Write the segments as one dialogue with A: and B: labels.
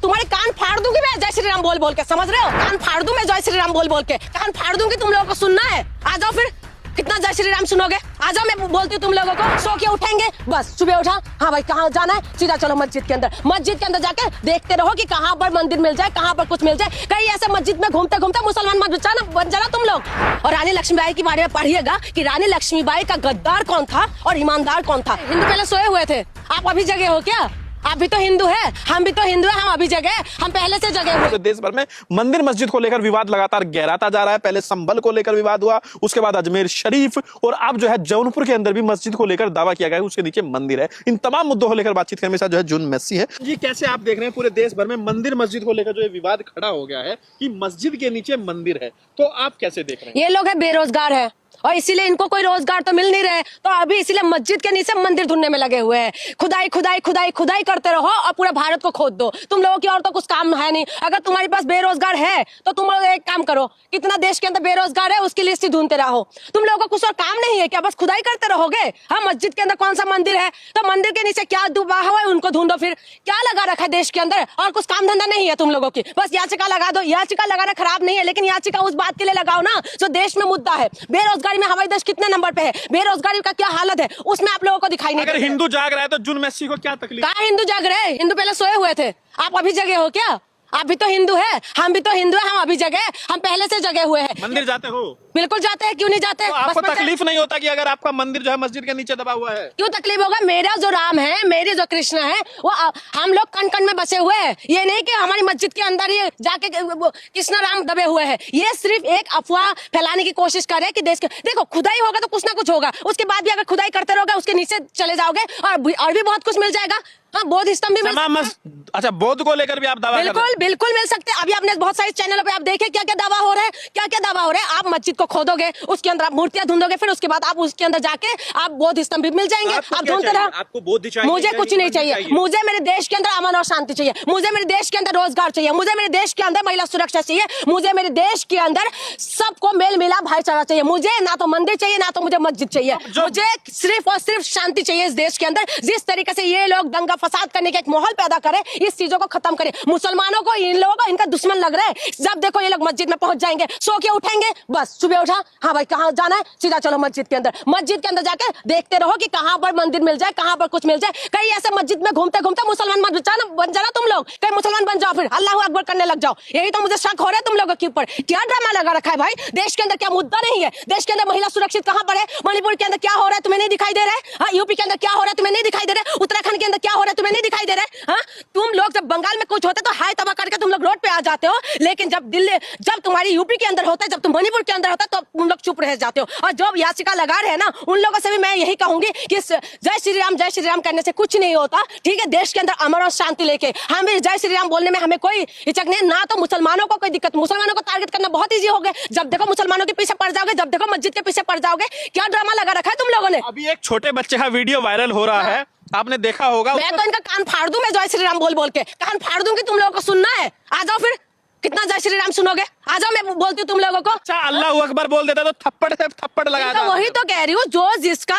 A: तुम्हारे कान फाड़ दूंगी मैं जय श्री राम बोल बोल के, समझ रहे हो? कान फाड़ दूं मैं जय श्री राम बोल बोल के, कान फाड़ दूंगी। तुम लोगों को सुनना है, आ जाओ फिर। कितना जय श्री राम सुनोगे? आ जाओ, मैं बोलती हूँ तुम लोगों को। सो के उठेंगे बस, सुबह उठा, हाँ भाई कहाँ जाना है, सीधा चलो मस्जिद के अंदर। मस्जिद के अंदर जाके देखते रहो कि कहाँ पर मंदिर मिल जाए, कहाँ पर कुछ मिल जाए। कहीं ऐसे मस्जिद में घूमते घूमते मुसलमान मत बन जाना तुम लोग। और रानी लक्ष्मीबाई के बारे में पढ़िएगा कि रानी लक्ष्मीबाई का गद्दार कौन था और ईमानदार कौन था। हिंदू पहले सोए हुए थे, आप अभी जगे हो क्या? आप भी तो हिंदू है, हम भी तो हिंदू है, हम अभी जगे, हम पहले से जगे हुए।
B: तो देश भर में मंदिर मस्जिद को लेकर विवाद लगातार गहराता जा रहा है। पहले संभल को लेकर विवाद हुआ, उसके बाद अजमेर शरीफ, और अब जो है जौनपुर के अंदर भी मस्जिद को लेकर दावा किया गया है उसके नीचे मंदिर है। इन तमाम मुद्दों को लेकर बातचीत करने में जो है जून मैसी है जी। कैसे आप देख रहे हैं पूरे देश भर में मंदिर मस्जिद को लेकर जो विवाद खड़ा हो गया है कि मस्जिद के नीचे मंदिर है, तो आप कैसे देख रहे हैं?
A: ये लोग है बेरोजगार है और इसीलिए इनको कोई रोजगार तो मिल नहीं रहे, तो अभी इसीलिए मस्जिद के नीचे मंदिर ढूंढने में लगे हुए हैं। खुदाई खुदाई खुदाई खुदाई करते रहो और पूरे भारत को खोद दो। तुम लोगों की और तो कुछ काम है नहीं। अगर तुम्हारे पास बेरोजगार है तो तुम लोग एक काम करो, कितना देश के अंदर बेरोजगार है उसकी लिस्ट ढूंढते रहो। तुम लोगों को कुछ और काम नहीं है क्या? बस खुदाई करते रहोगे। हाँ, मस्जिद के अंदर कौन सा मंदिर है तो मंदिर के नीचे क्या डूबा हुआ है उनको ढूंढो। फिर क्या लगा रखा है देश के अंदर? और कुछ काम धंधा नहीं है तुम लोगों की, बस याचिका लगा दो। याचिका लगाना खराब नहीं है, लेकिन याचिका उस बात के लिए लगाओ ना जो देश में मुद्दा है। बेरोजगारी में हमारे देश कितने नंबर पे है, बेरोजगारी का क्या हालत है उसमें आप लोगों को दिखाई नहीं।
B: अगर हिंदू जाग रहा है तो जून मैसी को क्या तकलीफ?
A: कहाँ हिंदू जाग रहे हैं? हिंदू पहले सोए हुए थे, आप अभी जगे हो क्या? आप भी तो हिंदू है, हम भी तो हिंदू है, हम अभी जगे, हम पहले से जगे हुए हैं।
B: मंदिर जाते हो?
A: बिल्कुल जाते हैं, क्यों नहीं जाते?
B: तो आपको तकलीफ नहीं होता कि अगर आपका मंदिर जो है मस्जिद के नीचे दबा हुआ है?
A: क्यों तकलीफ होगा? मेरा जो राम है, मेरे जो कृष्ण है, वो हम लोग कण कण में बसे हुए हैं। ये नहीं कि हमारी मस्जिद के अंदर ही जाके कृष्ण राम दबे हुए हैं। ये सिर्फ एक अफवाह फैलाने की कोशिश कर रहे हैं कि देश के, देखो खुदाई होगा तो कुछ ना कुछ होगा, उसके बाद भी अगर खुदाई करते रहोगे उसके नीचे चले जाओगे और भी बहुत कुछ मिल जाएगा। हाँ, बौद्ध स्तंभ भी मिल सकता है।
B: अच्छा, बौद्ध को लेकर भी आप दावा कर रहे हैं?
A: बिल्कुल बिल्कुल मिल सकते हैं। अभी आपने बहुत सारे चैनलों पे आप देखे क्या क्या दावा हो रहा है, क्या क्या दावा हो रहा है। आप मस्जिद को खोदोगे, उसके अंदर आप मूर्तियां ढूंढोगे, फिर उसके बाद आप उसके अंदर जाके आप बौद्ध स्तंभ भी मिल जाएंगे। आप ढूंढते रहो।
B: आपको बौद्ध चाहिए?
A: मुझे कुछ नहीं चाहिए। मुझे मेरे देश के अंदर अमन और शांति चाहिए, मुझे मेरे देश के अंदर रोजगार चाहिए, मुझे मेरे देश के अंदर महिला सुरक्षा चाहिए, मुझे मेरे देश के अंदर सबको मेल मिला भाईचारा चाहिए। मुझे ना तो मंदिर चाहिए ना तो मुझे मस्जिद चाहिए, मुझे सिर्फ और सिर्फ शांति चाहिए इस देश के अंदर। जिस तरीके से ये लोग दंगा फसाद करने के माहौल पैदा करे, इस चीजों को खत्म करे। मुसलमानों को, इन लोगों को इनका दुश्मन लग रहा है। जब देखो ये लोग मस्जिद में पहुंच जाएंगे, सो के उठेंगे बस, सुबह उठा, हाँ भाई कहाँ जाना है, सीधा चलो मस्जिद के अंदर। मस्जिद के अंदर जाके देखते रहो कि कहाँ पर मंदिर मिल जाए, कहाँ पर कुछ मिल जाए। कहीं ऐसे मस्जिद में घूमते घूमते मुसलमान मत बन जाना तुम लोग। कहीं मुसलमान बन जाओ, फिर अल्लाह अकबर करने लग जाओ। यही तो मुझे शक हो रहा है तुम लोगों के ऊपर। क्या ड्रामा लगा रखा है भाई? देश के अंदर क्या मुद्दा नहीं है? देश के अंदर महिला सुरक्षित कहाँ पर है? मणिपुर के अंदर क्या हो रहा है तुम्हें नहीं दिखाई दे रहा है? हाँ, यूपी के अंदर क्या हो रहा है तुम्हें नहीं दिखाई दे रहा है? उत्तराखंड के अंदर क्या हो रहा है तुम्हें नहीं दिखाई दे रहा है? हाँ, तुम लोग जब बंगाल में कुछ होता है तो हाय तबाह करके तुम लोग रोड पे आ जाते हो, लेकिन जब तुम्हारी यूपी के अंदर होता है, जब तुम मणिपुर के अंदर होता है, तो तुम लोग चुप रह जाते हो। और जो याचिका लगा रहे हैं ना, उन लोगों से भी मैं यही कहूंगी कि जय श्री राम करने से कुछ नहीं होता, ठीक है? देश के अंदर अमन और शांति लेके हम भी जय श्री राम बोलने में हमें कोई हिचक नहीं। ना तो मुसलमानों को कोई दिक्कत, मुसलमानों को टारगेट करना बहुत ईजी हो गया। जब देखो मुसलमानों के पीछे पड़ जाओगे, जब देखो मस्जिद के पीछे पड़ जाओगे। क्या ड्रामा लगा रखा है तुम लोगों ने?
B: अभी एक छोटे बच्चे का वीडियो वायरल हो रहा है, आपने देखा होगा।
A: मैं तो इनका कान फाड़ दूं मैं जय श्री राम बोल बोल के, कान फाड़ दूंगी। तुम लोगों को सुनना है, आ जाओ फिर। कितना जय श्री राम सुनोगे? आ जाओ, मैं बोलती हूँ तुम लोगों को।
B: अच्छा, अल्लाह अकबर बोल देता तो थप्पड़ से थप्पड़ लगा
A: तो वही तो कह रही हूँ,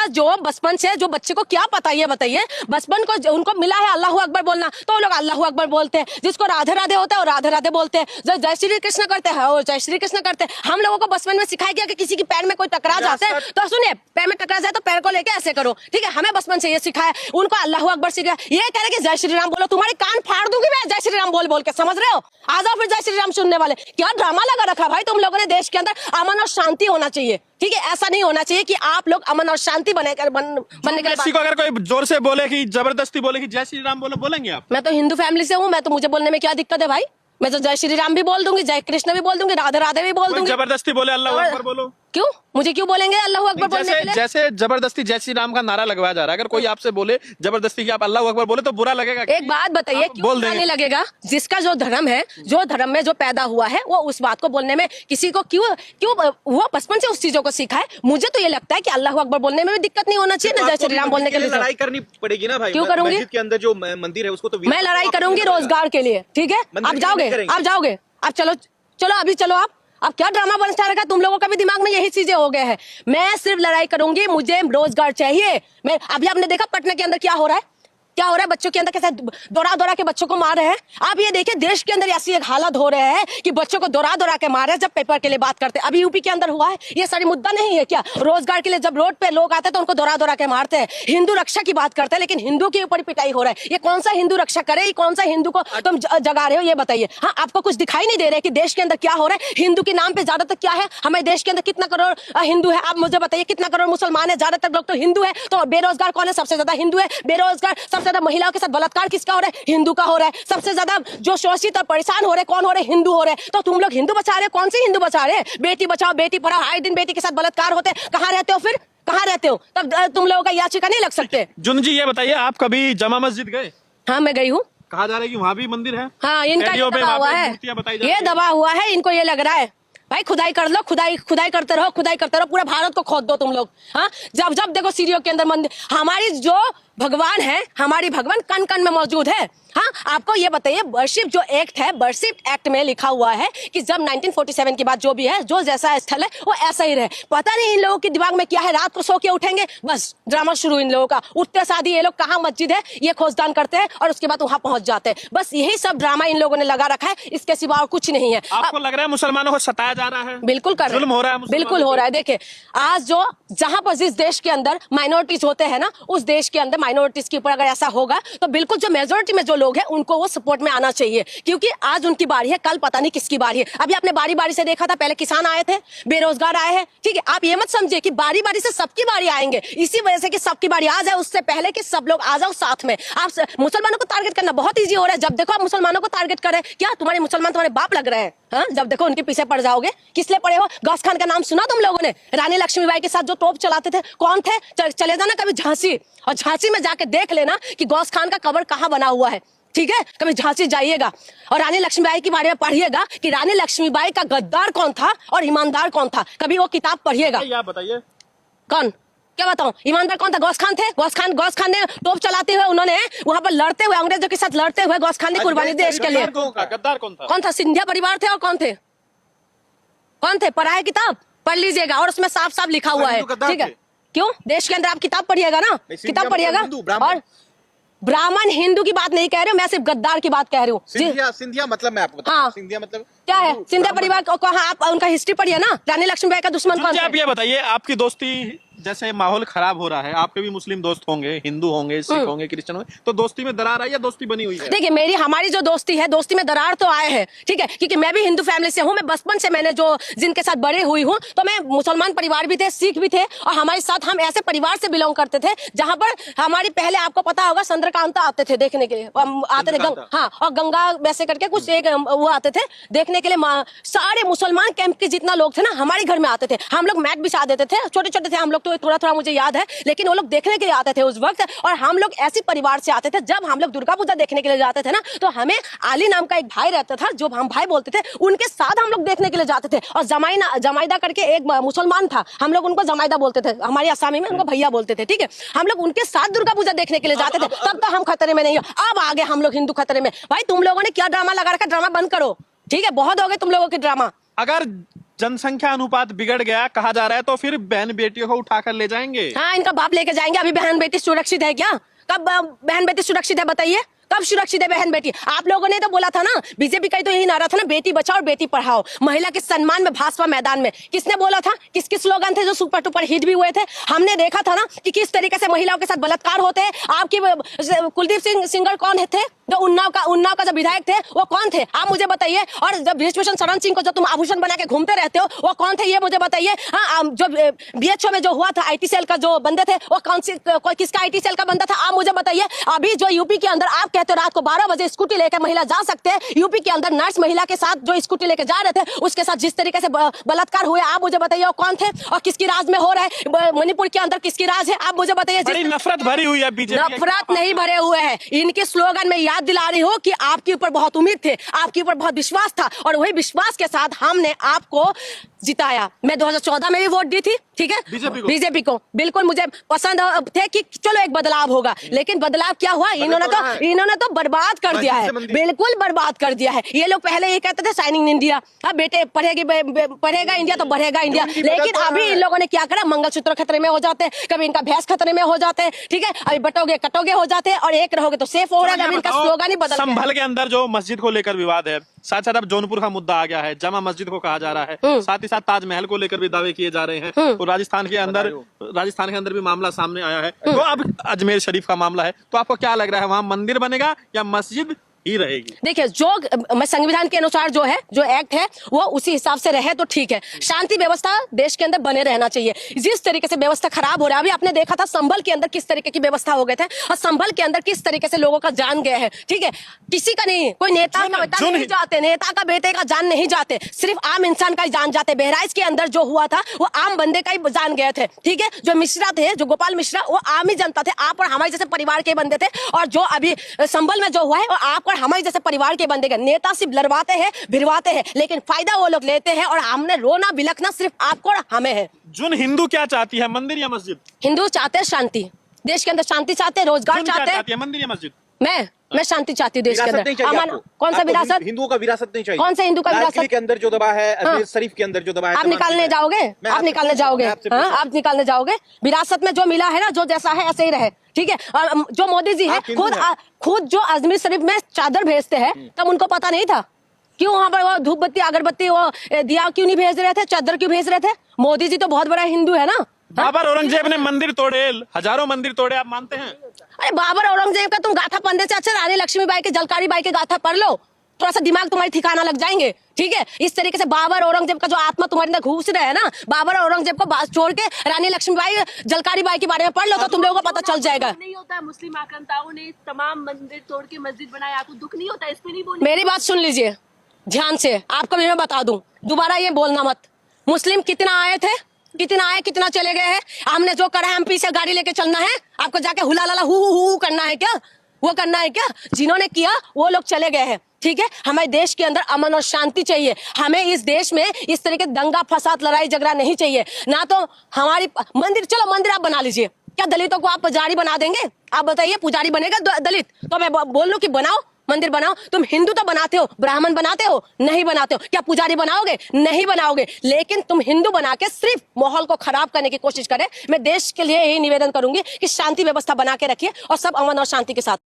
A: जो बचपन से जो बच्चे को क्या पता, ये बताइए। बचपन को उनको मिला है अल्लाह अकबर बोलना, तो वो लोग अल्लाह अकबर बोलते हैं। जिसको राधे राधे होता है वो राधे राधे बोलते हैं, जो जय श्री कृष्ण करते हैं वो जय श्री कृष्ण करते हैं। हम लोगों को बचपन में सिखाया गया कि किसी की पैर में कोई टकरा जाते हैं तो सुनिए, पैर में टकरा जाए तो पैर को लेके ऐसे करो, ठीक है? हमें बचपन से ये सिखाया, उनको अल्लाह अकबर सिखाया। ये कह रहे कि जय श्री राम बोलो, तुम्हारे कान फाड़ दूंगी मैं जय श्री राम बोल बोल के, समझ रहे हो? आ जाओ फिर जय श्री राम सुनने वाले। क्या ड्रामा लगा रखा भाई तुम लोगों ने? देश के अंदर अमन और शांति होना चाहिए, ठीक है? ऐसा नहीं होना चाहिए कि आप लोग अमन और शांति बनने के
B: किसी को अगर कोई जोर से बोले कि जबरदस्ती बोले कि जय श्री राम बोलो, बोलेंगे आप?
A: मैं तो हिंदू फैमिली से हूँ, मैं तो मुझे बोलने में क्या दिक्कत है भाई? मैं तो जय श्री राम भी बोल दूंगी, जय कृष्ण भी बोल दूंगी, राधे राधे भी बोल दूंगी।
B: जबरदस्ती बोले अल्लाह अकबर बोलो,
A: क्यों? मुझे क्यों बोलेंगे अल्लाह अकबर बोलने के लिए?
B: जैसे जबरदस्ती जय श्री राम का नारा लगवाया जा रहा है, अगर कोई आपसे बोले जबरदस्ती कि आप अल्लाह अकबर बोले तो बुरा लगेगा?
A: एक बात बताइए, क्यों बुरा नहीं लगेगा? जिसका जो धर्म है, जो धर्म में जो पैदा हुआ है, वो उस बात को बोलने में किसी को क्यों वो बचपन से उस चीजों को सीखा है। मुझे तो ये लगता है कि अल्लाह अकबर बोलने में भी दिक्कत नहीं होना चाहिए ना, जय श्री राम बोलने के लिए
C: लड़ाई करनी पड़ेगी ना भाई?
A: क्यों करूंगी?
C: मस्जिद के अंदर जो मंदिर है उसको तो
A: मैं लड़ाई करूंगी रोजगार के लिए, ठीक है? आप जाओगे, आप चलो अभी चलो आप। अब क्या ड्रामा बनता रखा तुम लोगों का भी दिमाग में? यही चीजें हो गए हैं। मैं सिर्फ लड़ाई करूंगी, मुझे रोजगार चाहिए। मैं अभी आपने देखा पटना के अंदर क्या हो रहा है, क्या हो रहा है बच्चों के अंदर, कैसे दौड़ा दौड़ा के बच्चों को मार रहे हैं। आप ये देखिए देश के अंदर ऐसी एक हालत हो रहे हैं कि बच्चों को दौड़ा दौड़ा के मार रहे हैं जब पेपर के लिए बात करते हैं। अभी यूपी के अंदर हुआ है, ये सारी मुद्दा नहीं है क्या? रोजगार के लिए जब रोड पे लोग आते हैं तो उनको दौड़ा दौड़ा के मारते हैं। हिंदू रक्षा की बात करते हैं लेकिन हिंदू के ऊपर पिटाई हो रहा है। ये कौन सा हिंदू रक्षा करे, ये कौन सा हिंदू को तुम जगा रहे हो, ये बताइए। हाँ, आपको कुछ दिखाई नहीं दे रहा है कि देश के अंदर क्या हो रहा है? हिंदू के नाम पे ज्यादातर क्या है, हमारे देश के अंदर कितना करोड़ हिंदू है, आप मुझे बताइए। कितना करोड़ मुसलमान है, ज्यादातर लोग तो हिंदू है। तो बेरोजगार कौन है? सबसे ज्यादा हिंदू है। बेरोजगार सबसे ज्यादा महिलाओं के साथ बलात्कार किसका हो रहा है? हिंदू का हो रहा है। सबसे ज्यादा जो शोषित और परेशान हो रहे कौन हो रहे? हिंदू हो रहे। तो तुम लोग हिंदू बचा रहे हो, कौन से हिंदू बचा रहे? बेटी बचाओ बेटी पढ़ाओ, आए दिन बेटी के साथ बलात्कार होते, कहाँ रहते हो फिर? कहाँ रहते हो? तब तुम लोगों का याचिका नहीं लग सकते।
B: जुन जी ये बताइए, आप कभी जमा मस्जिद गए?
A: हाँ मैं गई हूँ।
B: कहा जा रहा है कि वहाँ भी मंदिर है।
A: हाँ, इनका
B: वीडियो पे
A: दबा
B: वहाँ
A: हुआ
B: पे
A: है,
B: मूर्तियां बताई जा
A: ये
B: रही है।
A: दबा हुआ है। इनको ये लग रहा है भाई खुदाई कर लो, खुदाई खुदाई करते रहो, खुदाई करते रहो, पूरा भारत को खोद दो तुम लोग। हाँ, जब जब देखो सीरियो के अंदर मंदिर, हमारी जो भगवान है, हमारी भगवान कण कण में मौजूद है। हाँ, आपको ये बताइए, वर्शिप जो एक्ट है, वर्शिप एक्ट में लिखा हुआ है कि जब 1947 के बाद जो भी है, जो जैसा स्थल है वो ऐसा ही रहे। पता नहीं इन लोगों के दिमाग में क्या है, रात को सो के उठेंगे बस ड्रामा शुरू इन लोगों का। उठते शादी ये लोग कहाँ मस्जिद है ये खोजदान करते हैं और उसके बाद वहां पहुंच जाते हैं। बस यही सब ड्रामा इन लोगों ने लगा रखा है, इसके सिवा और कुछ नहीं है।
B: आपको लग रहा है मुसलमानों को सताया जा रहा है?
A: बिल्कुल कर रहे हैं।
B: जुल्म हो रहा है मुसलमानों
A: बिल्कुल हो रहा है। देखिए आज जो जहां पर जिस देश के अंदर माइनॉरिटीज होते हैं ना, उस देश के अंदर माइनॉरिटीज के ऊपर अगर ऐसा होगा तो बिल्कुल जो मेजोरिटी में जो लोग हैं उनको वो सपोर्ट में आना चाहिए, क्योंकि आज उनकी बारी है, कल पता नहीं किसकी बारी है। अभी आपने बारी बारी से देखा था, पहले किसान आए थे, बेरोजगार आए हैं। ठीक है, आप ये मत समझिए कि बारी बारी से सबकी बारी आएंगे, इसी वजह से कि सबकी बारी आ जाए उससे पहले कि सब लोग आ जाओ साथ में। आप मुसलमानों को टारगेट करना बहुत ईजी हो रहा है। जब देखो आप मुसलमानों को टारगेट कर रहे हैं, क्या तुम्हारे मुसलमान तुम्हारे बाप लग रहे हैं? हाँ, जब देखो उनके पीछे पड़ जाओगे। किस लिए पड़े हो? गौस खान का नाम सुना तुम लोगों ने? रानी लक्ष्मीबाई के साथ जो तोप चलाते थे कौन थे? चले जाना कभी झांसी, और झांसी में जाके देख लेना कि गौस खान का कब्र कहाँ बना हुआ है। ठीक है, कभी झांसी जाइएगा और रानी लक्ष्मीबाई के बारे में पढ़िएगा कि रानी लक्ष्मीबाई का गद्दार कौन था और ईमानदार कौन था। कभी वो किताब पढ़िएगा।
B: आप बताइए
A: कौन, क्या बताऊं, ईमानदार कौन था? गौस खान थे। गौस खान ने तोप चलाते हुए, उन्होंने वहां पर लड़ते हुए, अंग्रेजों के साथ लड़ते हुए गौस खान ने कुर्बानी देश के लिए।
B: गद्दार कौन था?
A: कौन था? सिंधिया परिवार थे। और कौन थे? कौन थे? पढ़ाए किताब पढ़ लीजिएगा और उसमें साफ साफ लिखा हुआ है। ठीक है, क्यों? देश के अंदर आप किताब पढ़िएगा ना, किताब पढ़िएगा। और ब्राह्मण हिंदू की बात नहीं कह रही हूँ मैं, सिर्फ गद्दार की बात कह रही हूँ।
C: सिंधिया मतलब मैं आपको बता
A: हाँ,
C: सिंधिया मतलब
A: क्या है? सिंधिया परिवार को हाँ, आप उनका हिस्ट्री पढ़िए ना। रानी लक्ष्मीबाई का दुश्मन कौन था?
B: आप ये बताइए, आपकी दोस्ती, जैसे माहौल खराब हो रहा है, आपके भी मुस्लिम दोस्त होंगे, हिंदू होंगे, सिख होंगे, क्रिश्चियन होंगे, तो दोस्ती में दरार आई या दोस्ती बनी हुई है?
A: देखिए हमारी जो दोस्ती है, दोस्ती में दरार तो आए हैं। ठीक है, क्योंकि मैं भी हिंदू फैमिली से हूँ। मैं बचपन से मैंने जो जिनके साथ बड़े हुई हूँ, तो मैं मुसलमान परिवार भी थे, सिख भी थे, और हमारे साथ हम ऐसे परिवार से बिलोंग करते थे जहां पर हमारी, पहले आपको पता होगा, चंद्रकांता आते थे देखने के लिए, आते थे हाँ, और गंगा वैसे करके कुछ एक वो आते थे देखने के लिए। सारे मुसलमान कैंप के जितना लोग थे ना हमारे घर में आते थे। हम लोग मैट बिछा देते थे, छोटे छोटे थे हम लोग, तो थोड़ा थोड़ा मुझे याद है, लेकिन वो लोग देखने के लिए आते थे उस वक्त। और हम लोग ऐसी परिवार से आते थे, जब हम लोग दुर्गा पूजा देखने के लिए जाते थे ना, तो हमें आली नाम का एक भाई रहता था, जो हम भाई बोलते थे, उनके साथ हम लोग देखने के लिए जाते थे। और जमाइदा करके एक मुसलमान था, हम लोग उनको जमाइदा बोलते थे, हमारी आसामी में उनको भैया बोलते थे। ठीक है, हम लोग उनके साथ दुर्गा पूजा देखने के लिए जाते थे, तब तो हम खतरे में नहीं हो। अब आगे हम लोग हिंदू खतरे में। भाई तुम लोगों ने क्या ड्रामा लगा रखा, ड्रामा बंद करो। ठीक है, बहुत हो गए तुम लोगों के ड्रामा।
B: अगर जनसंख्या अनुपात बिगड़ गया कहा जा रहा है, तो फिर बहन बेटियों को उठाकर ले जाएंगे?
A: हाँ, इनका बाप लेके जाएंगे। अभी बहन बेटी सुरक्षित है क्या? कब बहन बेटी सुरक्षित है बताइए? कब सुरक्षित है बहन बेटी? आप लोगों ने तो बोला था ना, बीजेपी का तो यही नारा था ना, बेटी बचाओ और बेटी पढ़ाओ, महिला के सम्मान में भाजपा मैदान में। किसने बोला था? किस किस स्लोगन थे जो सुपर टुपर हिट भी हुए थे? हमने देखा था ना कि किस तरीके से महिलाओं के साथ बलात्कार होते हैं। आपकी कुलदीप सिंह सिंगर कौन थे? जो उन्नाव का जो विधायक थे वो कौन थे? आप मुझे बताइए। और जब ब्रिजभूषण शरण सिंह को जो तुम आभूषण बना के घूमते रहते हो, वो कौन थे ये मुझे बताइए। हाँ, जो BHO में जो हुआ था IT सेल का जो बंदे थे, वो किसका IT सेल का बंदा था? आप मुझे बताइए। अभी जो यूपी के अंदर आप कहते हो रात को 12 बजे स्कूटी लेकर महिला जा सकते हैं, यूपी के अंदर नर्स महिला के साथ जो स्कूटी लेकर जा रहे थे, उसके साथ जिस तरीके से बलात्कार हुए, आप मुझे बताइए वो कौन थे और किसकी राज में हो रहा है? मणिपुर के अंदर किसकी राज है? आप मुझे बताइए।
B: बड़ी नफरत भरी हुई है बीजेपी।
A: नफरत नहीं भरे हुए हैं, इनके स्लोगन में याद दिला रही हो कि आपके ऊपर बहुत उम्मीद थे, आपके ऊपर बहुत विश्वास था, और वही विश्वास के साथ हमने आपको जिताया। मैं 2014 में भी वोट दी थी। ठीक है, बीजेपी को बिल्कुल मुझे पसंद थे कि चलो एक बदलाव होगा, लेकिन बदलाव क्या हुआ? इन्होंने इन्होंने तो बर्बाद कर दिया है, बिल्कुल बर्बाद कर दिया है। ये लोग पहले ये कहते थे साइनिंग इंडिया, अब बेटे पढ़ेगा इंडिया तो बढ़ेगा इंडिया, लेकिन अभी इन लोगों ने क्या करा, मंगलसूत्र खतरे में हो जाते हैं, कभी इनका भैंस खतरे में हो जाते हैं, ठीक है, अभी बटोगे कटोगे हो जाते हैं, और एक रहोगे तो सेफ हो रहा है। अभी इनका स्लोगन ही बदल गया है।
B: संभल के अंदर जो मस्जिद को लेकर विवाद है, साथ साथ अब जौनपुर का मुद्दा आ गया है, जामा मस्जिद को कहा जा रहा है, साथ ही साथ ताजमहल को लेकर भी दावे किए जा रहे हैं, और राजस्थान के अंदर भी मामला सामने आया है। तो अब अजमेर शरीफ का मामला है, तो आपको क्या लग रहा है, वहां मंदिर बनेगा या मस्जिद ही रहेगी?
A: देखिए, जो संविधान के अनुसार जो है, जो एक्ट है, वो उसी हिसाब से रहे तो ठीक है। शांति व्यवस्था देश के अंदर बने रहना चाहिए। जिस तरीके से व्यवस्था खराब हो रहा है, अभी आपने देखा था संभल के अंदर किस तरीके की व्यवस्था हो गए थे, और संभल के अंदर किस तरीके से लोगों का जान गया है, ठीक है, किसी का नहीं, कोई नेता का बेटा नहीं जाते, नेता का बेटे का जान नहीं जाते, सिर्फ आम इंसान का ही जान जाते। बहराइच के अंदर जो हुआ था वो आम बंदे का ही जान गए थे, ठीक है। जो मिश्रा थे, जो गोपाल मिश्रा, वो आम ही जनता थे, आप और हमारे जैसे परिवार के बंदे थे। और जो अभी संभल में जो हुआ है, वो आप और हमारे जैसे परिवार के बंदे का, नेता सिर्फ लड़वाते हैं, भिड़वाते हैं, लेकिन फायदा वो लोग लेते हैं, और हमने रोना बिलखना सिर्फ आपको और हमें है।
B: जुन हिंदू क्या चाहती है, मंदिर या मस्जिद?
A: हिंदू चाहते हैं शांति, देश के अंदर शांति चाहते हैं, रोजगार चाहते हैं।
B: मंदिर या मस्जिद?
A: मैं शांति चाहती हूँ देश के अंदर। कौन सा विरासत?
C: हिंदुओं का विरासत नहीं चाहिए।
A: कौन से हिंदू का विरासत?
C: के अंदर जो दबा है, अजमेर शरीफ के अंदर जो दबा है,
A: आप निकालने जाओगे, आप निकालने जाओगे, आप निकालने जाओगे। विरासत में जो मिला है ना, जो जैसा है ऐसे ही रहे, ठीक है। और जो मोदी जी है, खुद जो अजमेर शरीफ में चादर भेजते हैं, तब उनको पता नहीं था? क्यों वहाँ पर वो धूप बत्ती अगरबत्ती वो दिया क्यों नहीं भेज रहे थे, चादर क्यों भेज रहे थे? मोदी जी तो बहुत बड़ा हिंदू है ना।
B: बाबर औरंगजेब ने मंदिर तोड़े, हजारों मंदिर तोड़े, आप मानते हैं?
A: अरे बाबर औरंगजेब का तुम गाथा पढ़ने से अच्छा रानी लक्ष्मीबाई के, जलकारी बाई के गाथा पढ़ लो, थोड़ा सा दिमाग तुम्हारी ठिकाना लग जाएंगे, ठीक है। इस तरीके से बाबर औरंगजेब का जो आत्मा तुम्हारे अंदर घुस रहा है ना, बाबर औरंगजेब को बात छोड़ के रानी लक्ष्मीबाई, जलकारी बाई के बारे में पढ़ लो, तो तुम लोगों को पता चल जाएगा।
D: नहीं होता है, मुस्लिम आक्रांताओं ने तमाम मंदिर तोड़ के मस्जिद बनाया, आपको दुख नहीं होता? इस पे नहीं बोल।
A: मेरी बात सुन लीजिए ध्यान से, आपको भी मैं बता दूं, दोबारा ये बोलना मत। मुस्लिम कितना आए थे, कितना आए, कितना चले गए हैं। हमने जो करा है, हम पीछे गाड़ी लेके चलना है, आपको जाके हुला लाला हु करना है क्या? वो करना है क्या? जिन्होंने किया वो लोग चले गए हैं, ठीक है। हमारे देश के अंदर अमन और शांति चाहिए। हमें इस देश में इस तरीके दंगा फसाद लड़ाई झगड़ा नहीं चाहिए। ना तो हमारी मंदिर, चलो मंदिर आप बना लीजिए, क्या दलितों को आप पुजारी बना देंगे? आप बताइए, पुजारी बनेगा दलित? तो मैं बोल लूं कि बनाओ, मंदिर बनाओ। तुम हिंदू तो बनाते हो, ब्राह्मण बनाते हो? नहीं बनाते हो। क्या पुजारी बनाओगे? नहीं बनाओगे। लेकिन तुम हिंदू बना के सिर्फ माहौल को खराब करने की कोशिश करें। मैं देश के लिए यही निवेदन करूंगी कि शांति व्यवस्था बना के रखिए और सब अमन और शांति के साथ।